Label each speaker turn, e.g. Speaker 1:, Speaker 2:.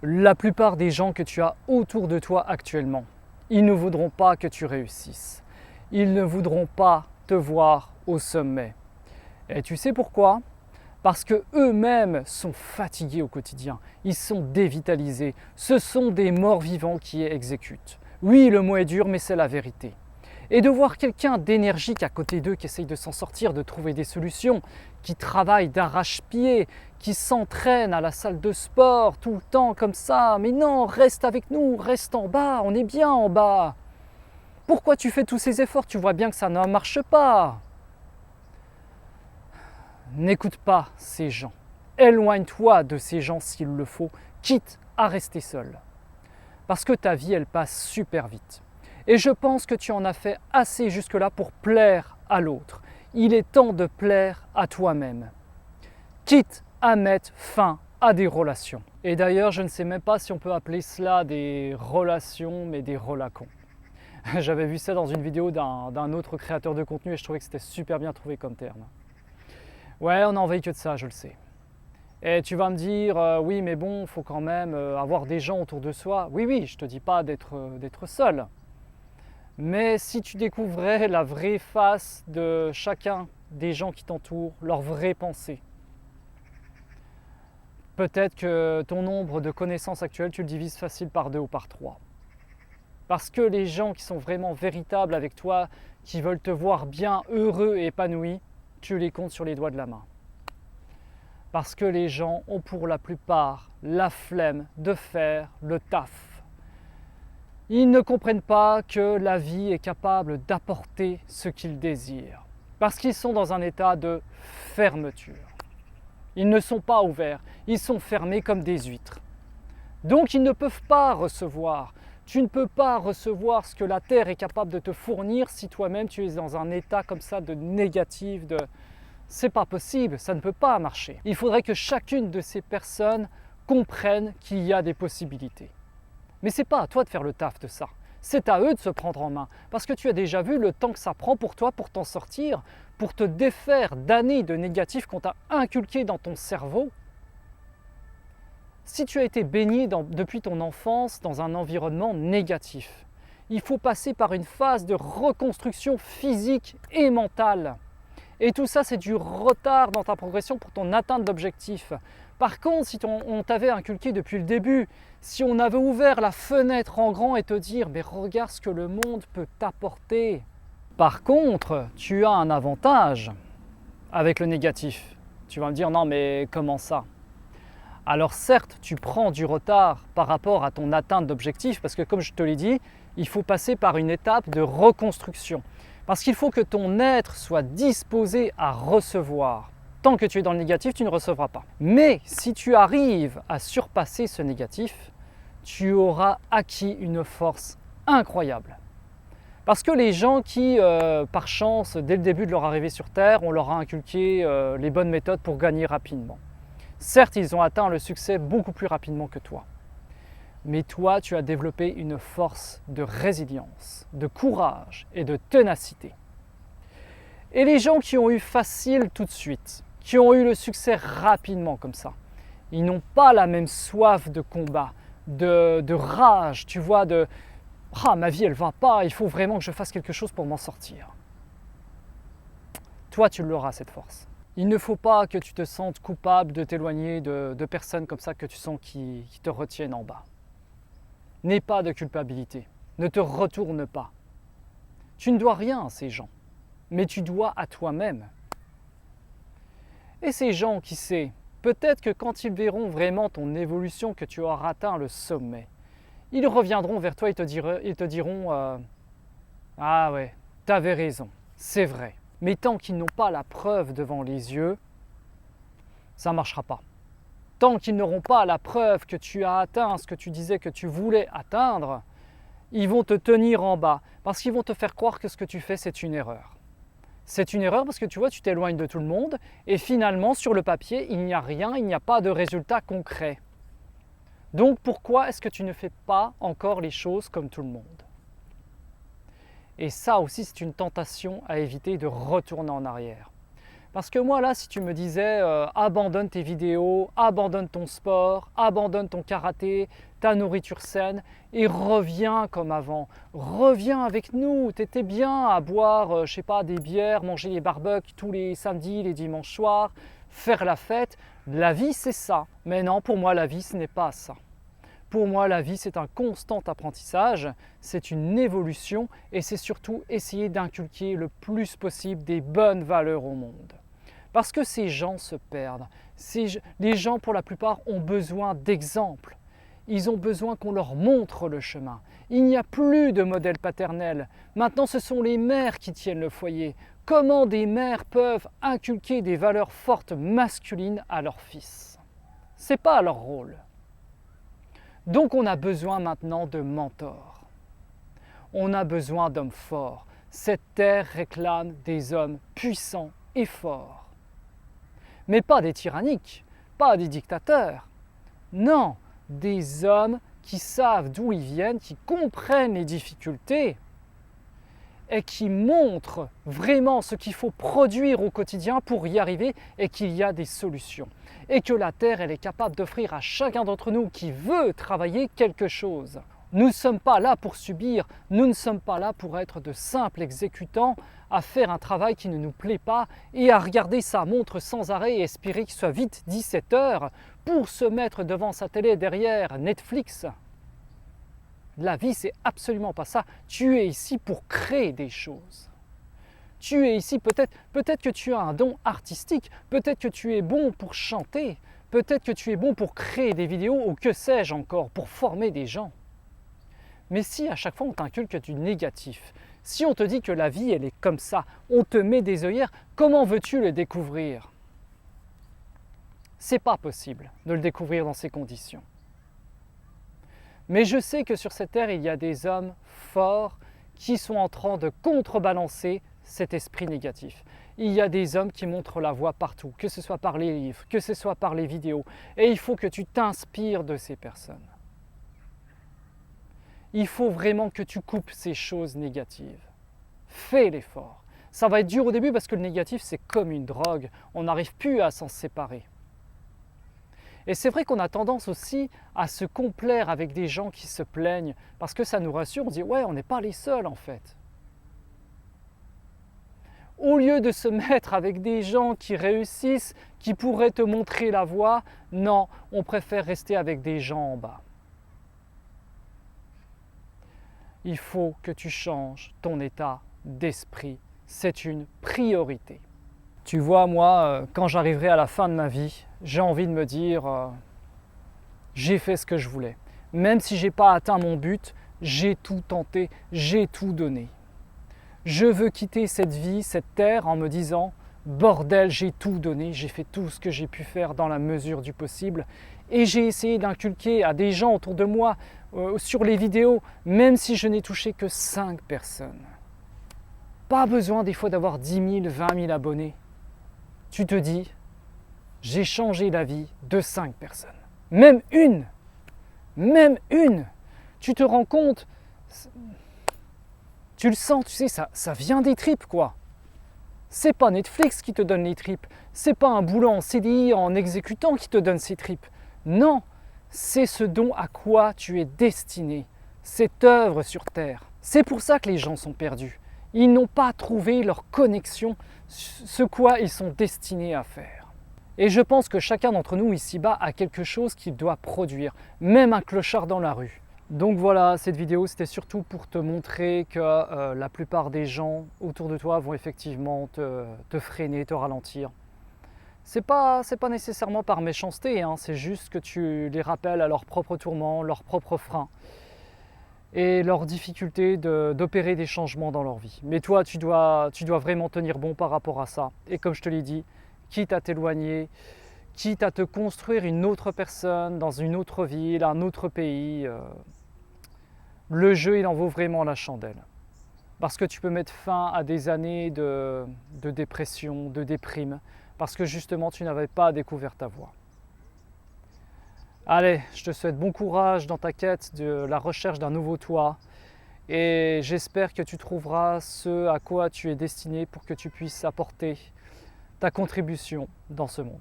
Speaker 1: La plupart des gens que tu as autour de toi actuellement, ils ne voudront pas que tu réussisses. Ils ne voudront pas te voir au sommet. Et tu sais pourquoi? Parce que eux-mêmes sont fatigués au quotidien. Ils sont dévitalisés. Ce sont des morts vivants qui exécutent. Oui, le mot est dur, mais c'est la vérité. Et de voir quelqu'un d'énergique à côté d'eux qui essaye de s'en sortir, de trouver des solutions, qui travaille d'arrache-pied, qui s'entraîne à la salle de sport tout le temps comme ça. Mais non, reste avec nous, reste en bas, on est bien en bas. Pourquoi tu fais tous ces efforts? Tu vois bien que ça ne marche pas. N'écoute pas ces gens. Éloigne-toi de ces gens s'il le faut, quitte à rester seul. Parce que ta vie, elle passe super vite. Et je pense que tu en as fait assez jusque-là pour plaire à l'autre. Il est temps de plaire à toi-même. Quitte à mettre fin à des relations. Et d'ailleurs, je ne sais même pas si on peut appeler cela des relations, mais des relacons. J'avais vu ça dans une vidéo d'un autre créateur de contenu et je trouvais que c'était super bien trouvé comme terme. Ouais, on n'a envie que de ça, je le sais. Et tu vas me dire, oui, mais bon, il faut quand même avoir des gens autour de soi. Oui, oui, je ne te dis pas d'être seul. Mais si tu découvrais la vraie face de chacun des gens qui t'entourent, leurs vraies pensées, peut-être que ton nombre de connaissances actuelles, tu le divises facile par 2 ou par 3. Parce que les gens qui sont vraiment véritables avec toi, qui veulent te voir bien, heureux et épanoui, tu les comptes sur les doigts de la main. Parce que les gens ont pour la plupart la flemme de faire le taf. Ils ne comprennent pas que la vie est capable d'apporter ce qu'ils désirent. Parce qu'ils sont dans un état de fermeture. Ils ne sont pas ouverts, ils sont fermés comme des huîtres. Donc ils ne peuvent pas recevoir. Tu ne peux pas recevoir ce que la Terre est capable de te fournir si toi-même tu es dans un état comme ça de négatif, de... C'est pas possible, ça ne peut pas marcher. Il faudrait que chacune de ces personnes comprenne qu'il y a des possibilités. Mais c'est pas à toi de faire le taf de ça. C'est à eux de se prendre en main. Parce que tu as déjà vu le temps que ça prend pour toi pour t'en sortir, pour te défaire d'années de négatifs qu'on t'a inculqués dans ton cerveau. Si tu as été baigné depuis ton enfance dans un environnement négatif, il faut passer par une phase de reconstruction physique et mentale. Et tout ça, c'est du retard dans ta progression pour ton atteinte d'objectifs. Par contre, si on t'avait inculqué depuis le début, si on avait ouvert la fenêtre en grand et te dire « mais regarde ce que le monde peut t'apporter ». Par contre, tu as un avantage avec le négatif. Tu vas me dire « non mais comment ça ?» Alors certes, tu prends du retard par rapport à ton atteinte d'objectifs parce que comme je te l'ai dit, il faut passer par une étape de reconstruction. Parce qu'il faut que ton être soit disposé à recevoir. Tant que tu es dans le négatif, tu ne recevras pas. Mais si tu arrives à surpasser ce négatif, tu auras acquis une force incroyable. Parce que les gens qui, par chance, dès le début de leur arrivée sur Terre, on leur a inculqué les bonnes méthodes pour gagner rapidement. Certes, ils ont atteint le succès beaucoup plus rapidement que toi. Mais toi, tu as développé une force de résilience, de courage et de ténacité. Et les gens qui ont eu facile tout de suite, qui ont eu le succès rapidement comme ça, ils n'ont pas la même soif de combat, de rage, tu vois, de « ah, ma vie, elle va pas, il faut vraiment que je fasse quelque chose pour m'en sortir ». Toi, tu l'auras, cette force. Il ne faut pas que tu te sentes coupable de t'éloigner de personnes comme ça que tu sens qui te retiennent en bas. N'aie pas de culpabilité, ne te retourne pas. Tu ne dois rien à ces gens, mais tu dois à toi-même. Et ces gens, qui sait, peut-être que quand ils verront vraiment ton évolution, que tu auras atteint le sommet, ils reviendront vers toi et te diront ah ouais, t'avais raison, c'est vrai. Mais tant qu'ils n'ont pas la preuve devant les yeux, ça ne marchera pas. Tant qu'ils n'auront pas la preuve que tu as atteint ce que tu disais que tu voulais atteindre, ils vont te tenir en bas parce qu'ils vont te faire croire que ce que tu fais, c'est une erreur. C'est une erreur parce que tu vois, tu t'éloignes de tout le monde et finalement, sur le papier, il n'y a rien, il n'y a pas de résultat concret. Donc pourquoi est-ce que tu ne fais pas encore les choses comme tout le monde? Et ça aussi, c'est une tentation à éviter de retourner en arrière. Parce que moi là, si tu me disais abandonne tes vidéos, abandonne ton sport, abandonne ton karaté, ta nourriture saine et reviens comme avant. Reviens avec nous, t'étais bien à boire, je sais pas, des bières, manger des barbecues tous les samedis, les dimanches soirs, faire la fête. La vie c'est ça. Mais non, pour moi la vie ce n'est pas ça. Pour moi, la vie, c'est un constant apprentissage, c'est une évolution et c'est surtout essayer d'inculquer le plus possible des bonnes valeurs au monde. Parce que ces gens se perdent. Les gens, pour la plupart, ont besoin d'exemples. Ils ont besoin qu'on leur montre le chemin. Il n'y a plus de modèle paternel. Maintenant, ce sont les mères qui tiennent le foyer. Comment des mères peuvent inculquer des valeurs fortes masculines à leurs fils? Ce n'est pas leur rôle. Donc on a besoin maintenant de mentors. On a besoin d'hommes forts. Cette terre réclame des hommes puissants et forts. Mais pas des tyranniques, pas des dictateurs. Non, des hommes qui savent d'où ils viennent, qui comprennent les difficultés et qui montrent vraiment ce qu'il faut produire au quotidien pour y arriver et qu'il y a des solutions. Et que la Terre, elle est capable d'offrir à chacun d'entre nous qui veut travailler quelque chose. Nous ne sommes pas là pour subir, nous ne sommes pas là pour être de simples exécutants, à faire un travail qui ne nous plaît pas et à regarder sa montre sans arrêt et espérer qu'il soit vite 17 heures pour se mettre devant sa télé derrière Netflix. La vie, c'est absolument pas ça. Tu es ici pour créer des choses. Tu es ici, peut-être que tu as un don artistique, peut-être que tu es bon pour chanter, peut-être que tu es bon pour créer des vidéos ou que sais-je encore, pour former des gens. Mais si à chaque fois on t'inculque du négatif, si on te dit que la vie elle est comme ça, on te met des œillères, comment veux-tu le découvrir? C'est pas possible de le découvrir dans ces conditions. Mais je sais que sur cette terre, il y a des hommes forts qui sont en train de contrebalancer cet esprit négatif. Il y a des hommes qui montrent la voie partout, que ce soit par les livres, que ce soit par les vidéos. Et il faut que tu t'inspires de ces personnes. Il faut vraiment que tu coupes ces choses négatives. Fais l'effort. Ça va être dur au début parce que le négatif, c'est comme une drogue. On n'arrive plus à s'en séparer. Et c'est vrai qu'on a tendance aussi à se complaire avec des gens qui se plaignent parce que ça nous rassure, on dit « ouais, on n'est pas les seuls en fait ». Au lieu de se mettre avec des gens qui réussissent, qui pourraient te montrer la voie, non, on préfère rester avec des gens en bas. Il faut que tu changes ton état d'esprit, c'est une priorité. Tu vois, moi, quand j'arriverai à la fin de ma vie, j'ai envie de me dire j'ai fait ce que je voulais. Même si je n'ai pas atteint mon but, j'ai tout tenté, j'ai tout donné. Je veux quitter cette vie, cette terre en me disant bordel, j'ai tout donné, j'ai fait tout ce que j'ai pu faire dans la mesure du possible et j'ai essayé d'inculquer à des gens autour de moi sur les vidéos, même si je n'ai touché que 5 personnes. Pas besoin des fois d'avoir 10 000, 20 000 abonnés. Tu te dis, j'ai changé la vie de 5 personnes. Même une. Tu te rends compte, tu le sens, tu sais, ça vient des tripes quoi. C'est pas Netflix qui te donne les tripes, c'est pas un boulot en CDI en exécutant qui te donne ces tripes. Non, c'est ce dont à quoi tu es destiné, cette œuvre sur terre. C'est pour ça que les gens sont perdus. Ils n'ont pas trouvé leur connexion, ce quoi ils sont destinés à faire. Et je pense que chacun d'entre nous ici-bas a quelque chose qu'il doit produire, même un clochard dans la rue. Donc voilà, cette vidéo c'était surtout pour te montrer que la plupart des gens autour de toi vont effectivement te freiner, te ralentir. C'est pas nécessairement par méchanceté, hein, c'est juste que tu les rappelles à leurs propres tourments, leurs propres freins et leur difficulté d'opérer des changements dans leur vie. Mais toi, tu dois vraiment tenir bon par rapport à ça. Et comme je te l'ai dit, quitte à t'éloigner, quitte à te construire une autre personne dans une autre ville, un autre pays, le jeu, il en vaut vraiment la chandelle. Parce que tu peux mettre fin à des années de dépression, de déprime, parce que justement, tu n'avais pas découvert ta voie. Allez, je te souhaite bon courage dans ta quête de la recherche d'un nouveau toi et j'espère que tu trouveras ce à quoi tu es destiné pour que tu puisses apporter ta contribution dans ce monde.